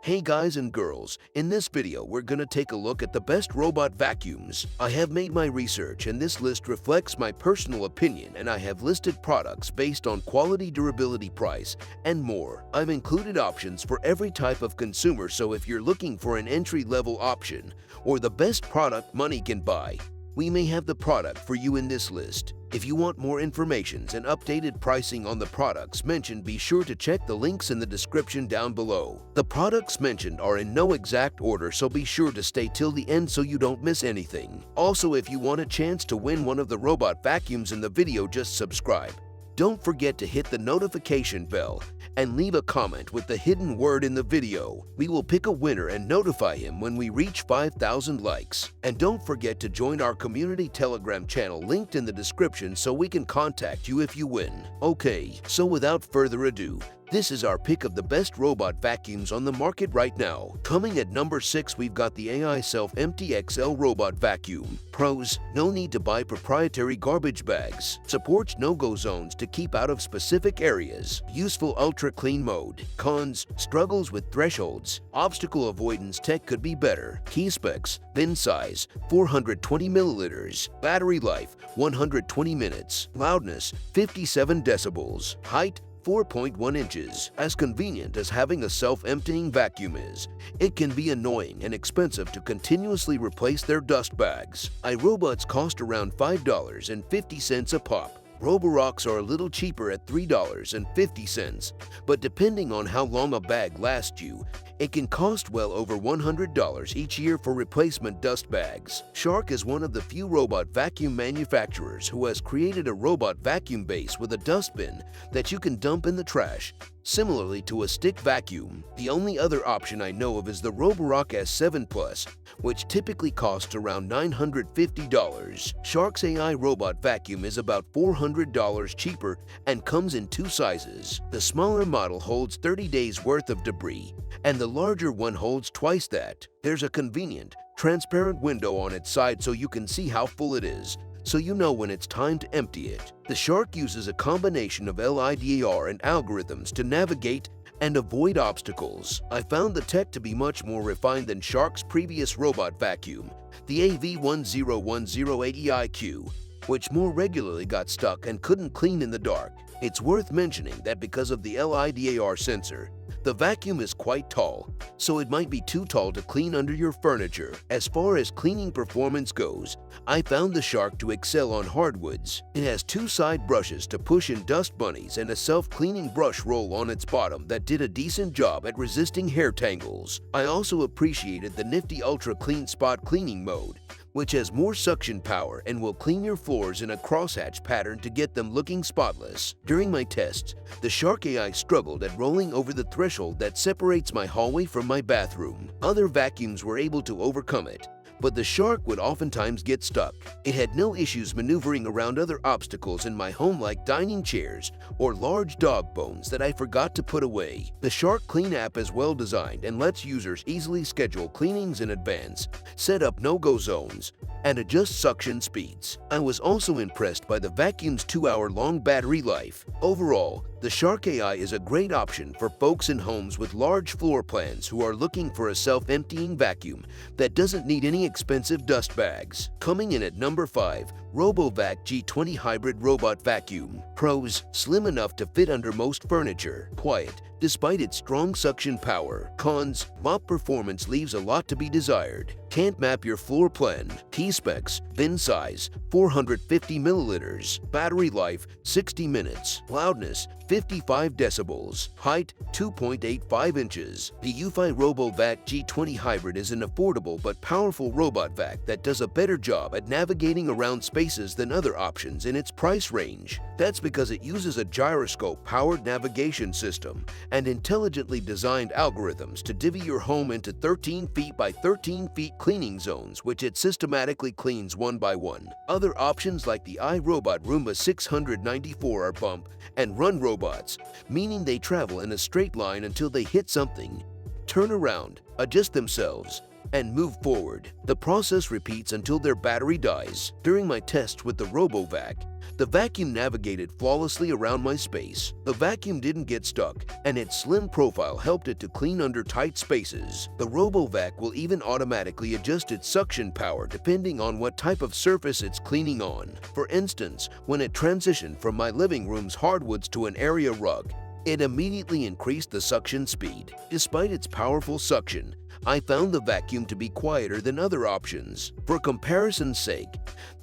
Hey guys and girls, in this video we're gonna take a look at the best robot vacuums. I have made my research and this list reflects my personal opinion, and I have listed products based on quality, durability, price, and more. I've included options for every type of consumer, so if you're looking for an entry-level option or the best product money can buy, we may have the product for you in this list. If you want more information and updated pricing on the products mentioned, be sure to check the links in the description down below. The products mentioned are in no exact order, so be sure to stay till the end so you don't miss anything. Also, if you want a chance to win one of the robot vacuums in the video, just subscribe. Don't forget to hit the notification bell and leave a comment with the hidden word in the video. We will pick a winner and notify him when we reach 5,000 likes. And don't forget to join our community Telegram channel linked in the description so we can contact you if you win. Okay, so without further ado, this is our pick of the best robot vacuums on the market right now. Coming at number 6, we've got the AI Self-Empty XL Robot Vacuum. Pros: no need to buy proprietary garbage bags. Supports no-go zones to keep out of specific areas. Useful ultra-clean mode. Cons: struggles with thresholds. Obstacle avoidance tech could be better. Key specs: bin size 420 milliliters. Battery life 120 minutes. Loudness 57 decibels. Height 4.1 inches. As convenient as having a self-emptying vacuum is, it can be annoying and expensive to continuously replace their dust bags. iRobots cost around $5.50 a pop. Roborocks are a little cheaper at $3.50, but depending on how long a bag lasts you, it can cost well over $100 each year for replacement dust bags. Shark is one of the few robot vacuum manufacturers who has created a robot vacuum base with a dustbin that you can dump in the trash, similarly to a stick vacuum. The only other option I know of is the Roborock S7 Plus, which typically costs around $950. Shark's AI robot vacuum is about $400 cheaper and comes in two sizes. The smaller model holds 30 days worth of debris, and the larger one holds twice that. There's a convenient, transparent window on its side so you can see how full it is, so you know when it's time to empty it. The Shark uses a combination of LiDAR and algorithms to navigate and avoid obstacles. I found the tech to be much more refined than Shark's previous robot vacuum, the AV10108EIQ, which more regularly got stuck and couldn't clean in the dark. It's worth mentioning that because of the LiDAR sensor, the vacuum is quite tall, so it might be too tall to clean under your furniture. As far as cleaning performance goes, I found the Shark to excel on hardwoods. It has two side brushes to push in dust bunnies and a self-cleaning brush roll on its bottom that did a decent job at resisting hair tangles. I also appreciated the nifty Ultra Clean Spot cleaning mode, which has more suction power and will clean your floors in a crosshatch pattern to get them looking spotless. During my tests, the Shark AI struggled at rolling over the threshold that separates my hallway from my bathroom. Other vacuums were able to overcome it, but the Shark would oftentimes get stuck. It had no issues maneuvering around other obstacles in my home like dining chairs or large dog bones that I forgot to put away. The Shark Clean app is well designed and lets users easily schedule cleanings in advance, set up no-go zones, and adjust suction speeds. I was also impressed by the vacuum's 2-hour-long battery life. Overall, the Shark AI is a great option for folks in homes with large floor plans who are looking for a self-emptying vacuum that doesn't need any expensive dust bags. Coming in at number 5, Robovac G20 Hybrid Robot Vacuum. Pros: slim enough to fit under most furniture. Quiet, despite its strong suction power. Cons: mop performance leaves a lot to be desired. Can't map your floor plan. Key specs: bin size 450 milliliters. Battery life 60 minutes. Loudness 55 decibels. Height 2.85 inches. The UFI Robovac G20 Hybrid is an affordable but powerful robot vac that does a better job at navigating around spaces than other options in its price range. That's because it uses a gyroscope-powered navigation system and intelligently designed algorithms to divvy your home into 13 feet by 13 feet cleaning zones, which it systematically cleans one by one. Other options like the iRobot Roomba 694 are bump and run robots, meaning they travel in a straight line until they hit something, turn around, adjust themselves, and move forward. The process repeats until their battery dies. During my test with the Robovac, the vacuum navigated flawlessly around my space. The vacuum didn't get stuck, and its slim profile helped it to clean under tight spaces. The Robovac will even automatically adjust its suction power depending on what type of surface it's cleaning on. For instance, when it transitioned from my living room's hardwoods to an area rug, it immediately increased the suction speed. Despite its powerful suction, I found the vacuum to be quieter than other options. For comparison's sake,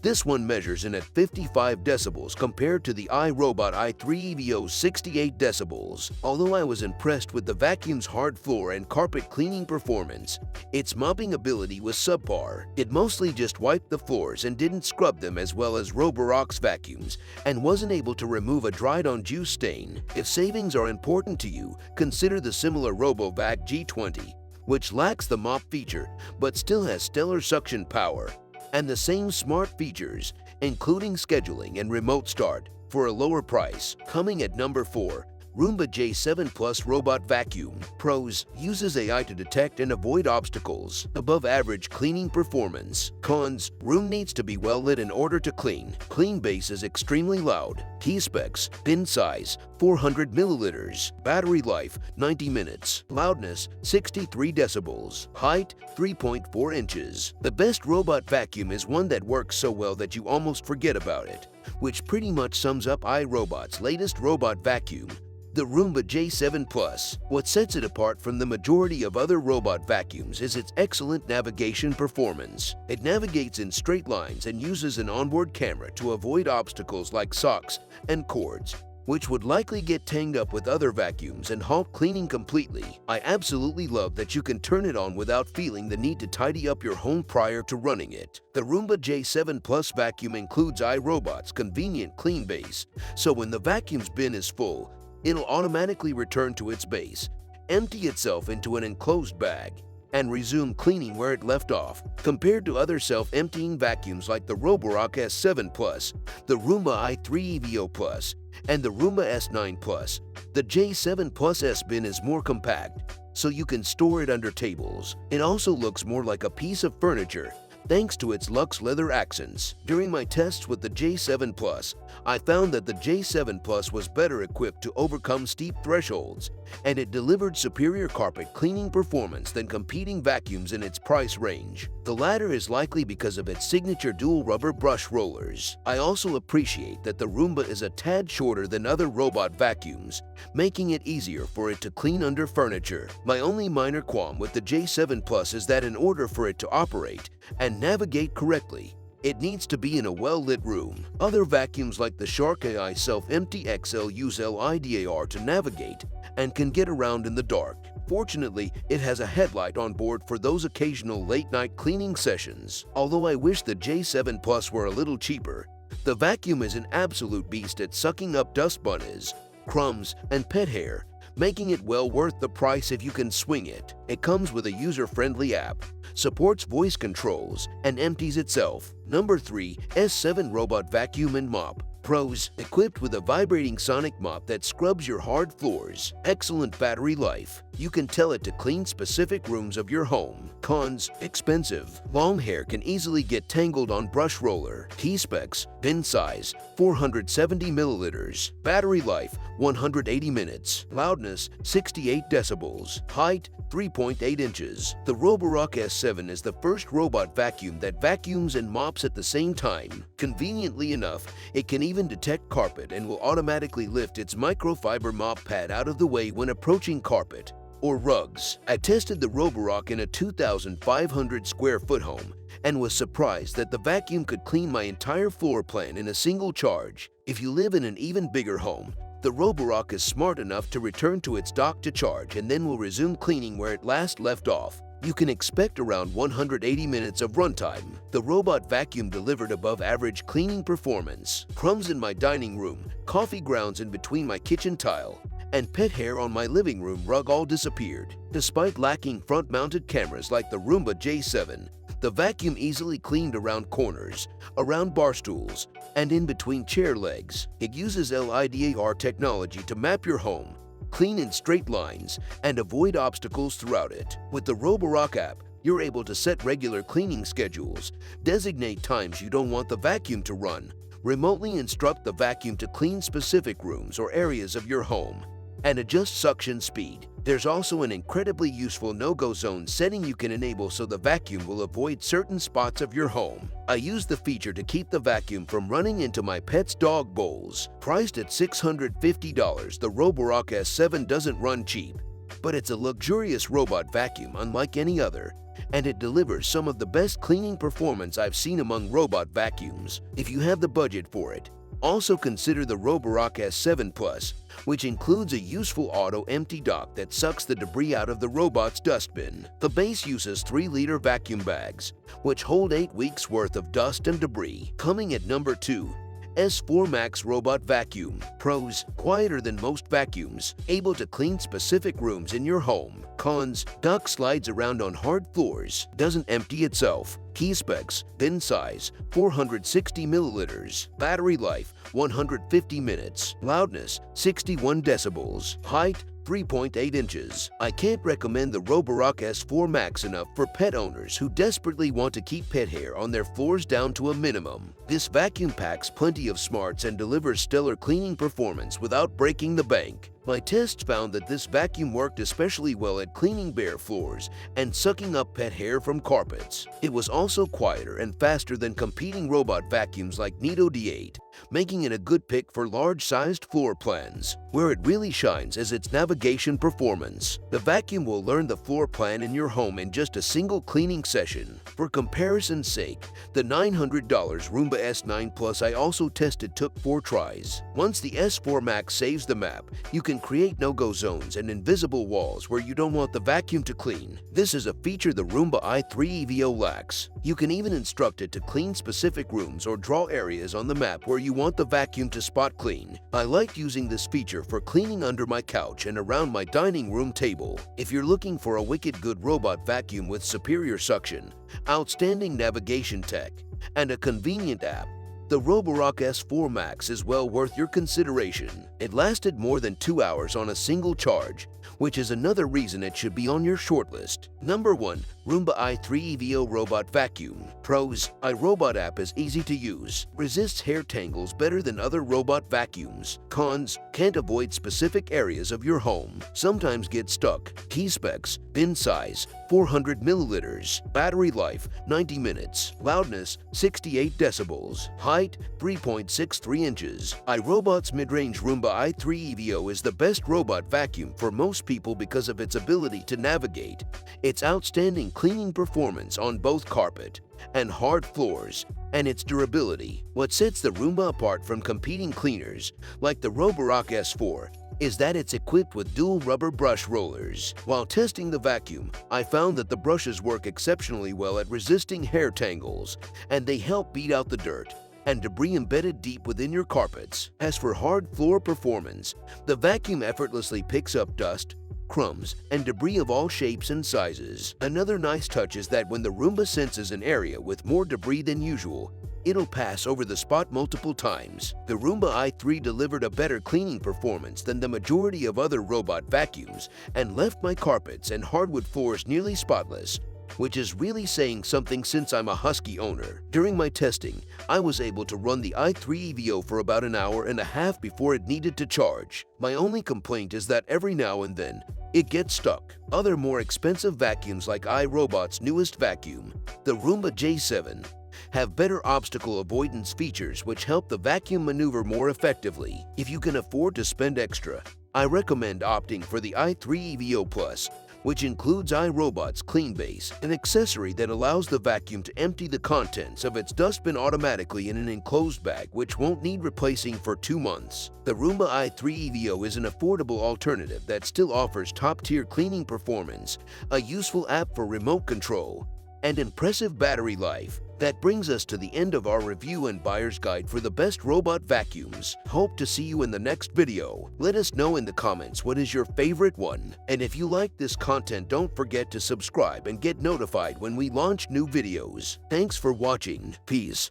this one measures in at 55 decibels compared to the iRobot i3 EVO's 68 decibels. Although I was impressed with the vacuum's hard floor and carpet cleaning performance, its mopping ability was subpar. It mostly just wiped the floors and didn't scrub them as well as Roborock's vacuums, and wasn't able to remove a dried-on juice stain. If savings are important to you, consider the similar Robovac G20, which lacks the mop feature but still has stellar suction power and the same smart features, including scheduling and remote start, for a lower price. Coming at number 4, Roomba J7 Plus Robot Vacuum. Pros: uses AI to detect and avoid obstacles. Above average cleaning performance. Cons: room needs to be well lit in order to clean. Clean base is extremely loud. Key specs: bin size 400 milliliters. Battery life 90 minutes. Loudness 63 decibels. Height 3.4 inches. The best robot vacuum is one that works so well that you almost forget about it, which pretty much sums up iRobot's latest robot vacuum, the Roomba J7 Plus. What sets it apart from the majority of other robot vacuums is its excellent navigation performance. It navigates in straight lines and uses an onboard camera to avoid obstacles like socks and cords, which would likely get tangled up with other vacuums and halt cleaning completely. I absolutely love that you can turn it on without feeling the need to tidy up your home prior to running it. The Roomba J7 Plus vacuum includes iRobot's convenient clean base, so when the vacuum's bin is full, it'll automatically return to its base, empty itself into an enclosed bag, and resume cleaning where it left off. Compared to other self-emptying vacuums like the Roborock S7 Plus, the Roomba i3 EVO Plus, and the Roomba S9 Plus, the J7 Plus S bin is more compact, so you can store it under tables. It also looks more like a piece of furniture, thanks to its luxe leather accents. During my tests with the J7 Plus, I found that the J7 Plus was better equipped to overcome steep thresholds, and it delivered superior carpet cleaning performance than competing vacuums in its price range. The latter is likely because of its signature dual rubber brush rollers. I also appreciate that the Roomba is a tad shorter than other robot vacuums, making it easier for it to clean under furniture. My only minor qualm with the J7 Plus is that in order for it to operate and navigate correctly, it needs to be in a well-lit room. Other vacuums like the Shark AI Self-Empty XL use LiDAR to navigate and can get around in the dark. Fortunately, it has a headlight on board for those occasional late-night cleaning sessions. Although I wish the J7 Plus were a little cheaper, the vacuum is an absolute beast at sucking up dust bunnies, crumbs, and pet hair, making it well worth the price if you can swing it. It comes with a user-friendly app, supports voice controls, and empties itself. Number 3. S7 Robot Vacuum and Mop. Pros: equipped with a vibrating sonic mop that scrubs your hard floors. Excellent battery life. You can tell it to clean specific rooms of your home. Cons: expensive. Long hair can easily get tangled on brush roller. Key specs: bin size 470 milliliters. Battery life 180 minutes. Loudness 68 decibels. Height 3.8 inches. The Roborock S7 is the first robot vacuum that vacuums and mops at the same time. Conveniently enough, it can even detect carpet and will automatically lift its microfiber mop pad out of the way when approaching carpet or rugs. I tested the Roborock in a 2,500 square foot home and was surprised that the vacuum could clean my entire floor plan in a single charge. If you live in an even bigger home, the Roborock is smart enough to return to its dock to charge and then will resume cleaning where it last left off. You can expect around 180 minutes of runtime. The robot vacuum delivered above average cleaning performance. Crumbs in my dining room, coffee grounds in between my kitchen tile, and pet hair on my living room rug all disappeared. Despite lacking front-mounted cameras like the Roomba J7, the vacuum easily cleaned around corners, around bar stools, and in between chair legs. It uses LiDAR technology to map your home, clean in straight lines, and avoid obstacles throughout it. With the Roborock app, You're able to set regular cleaning schedules, designate times you don't want the vacuum to run, remotely instruct the vacuum to clean specific rooms or areas of your home, and adjust suction speed. There's also an incredibly useful no-go zone setting you can enable so the vacuum will avoid certain spots of your home. I use the feature to keep the vacuum from running into my pet's dog bowls. Priced at $650, the Roborock S7 doesn't run cheap, but it's a luxurious robot vacuum unlike any other, and it delivers some of the best cleaning performance I've seen among robot vacuums. If you have the budget for it, also consider the Roborock S7 Plus, which includes a useful auto-empty dock that sucks the debris out of the robot's dustbin. The base uses 3-liter vacuum bags, which hold 8 weeks' worth of dust and debris. Coming at number 2, S4 Max Robot Vacuum. Pros: quieter than most vacuums, able to clean specific rooms in your home. Cons: dock slides around on hard floors, doesn't empty itself. Key specs: bin size 460 milliliters, battery life 150 minutes, loudness 61 decibels, height 3.8 inches. I can't recommend the Roborock S4 Max enough for pet owners who desperately want to keep pet hair on their floors down to a minimum. This vacuum packs plenty of smarts and delivers stellar cleaning performance without breaking the bank. My tests found that this vacuum worked especially well at cleaning bare floors and sucking up pet hair from carpets. It was also quieter and faster than competing robot vacuums like Nito D8, making it a good pick for large-sized floor plans. Where it really shines is its navigation performance. The vacuum will learn the floor plan in your home in just a single cleaning session. For comparison's sake, the $900 Roomba S9 Plus I also tested took 4 tries. Once the S4 Max saves the map, you can create no-go zones and invisible walls where you don't want the vacuum to clean. This is a feature the Roomba i3 EVO lacks. You can even instruct it to clean specific rooms or draw areas on the map where you want the vacuum to spot clean. I like using this feature for cleaning under my couch and around my dining room table. If you're looking for a wicked good robot vacuum with superior suction, outstanding navigation tech, and a convenient app, the Roborock S4 Max is well worth your consideration. It lasted more than 2 hours on a single charge, which is another reason it should be on your shortlist. Number 1. Roomba i3 EVO Robot Vacuum. Pros: iRobot app is easy to use, resists hair tangles better than other robot vacuums. Cons: can't avoid specific areas of your home, sometimes get stuck. Key specs: bin size 400 milliliters, battery life 90 minutes, loudness 68 decibels, height 3.63 inches. iRobot's mid-range Roomba i3 EVO is the best robot vacuum for most people because of its ability to navigate, its outstanding cleaning performance on both carpet and hard floors, and its durability. What sets the Roomba apart from competing cleaners like the Roborock S4 is that it's equipped with dual rubber brush rollers. While testing the vacuum, I found that the brushes work exceptionally well at resisting hair tangles, and they help beat out the dirt and debris embedded deep within your carpets. As for hard floor performance, the vacuum effortlessly picks up dust, crumbs, and debris of all shapes and sizes. Another nice touch is that when the Roomba senses an area with more debris than usual, it'll pass over the spot multiple times. The Roomba i3 delivered a better cleaning performance than the majority of other robot vacuums and left my carpets and hardwood floors nearly spotless, which is really saying something since I'm a husky owner. During my testing, I was able to run the i3 EVO for about an hour and a half before it needed to charge. My only complaint is that every now and then, it gets stuck. Other more expensive vacuums like iRobot's newest vacuum, the Roomba J7, have better obstacle avoidance features which help the vacuum maneuver more effectively. If you can afford to spend extra, I recommend opting for the i3 EVO Plus, which includes iRobot's Clean Base, an accessory that allows the vacuum to empty the contents of its dustbin automatically in an enclosed bag which won't need replacing for 2 months. The Roomba i3 EVO is an affordable alternative that still offers top-tier cleaning performance, a useful app for remote control, and impressive battery life. That brings us to the end of our review and buyer's guide for the best robot vacuums. Hope to see you in the next video. Let us know in the comments what is your favorite one. And if you like this content, don't forget to subscribe and get notified when we launch new videos. Thanks for watching. Peace.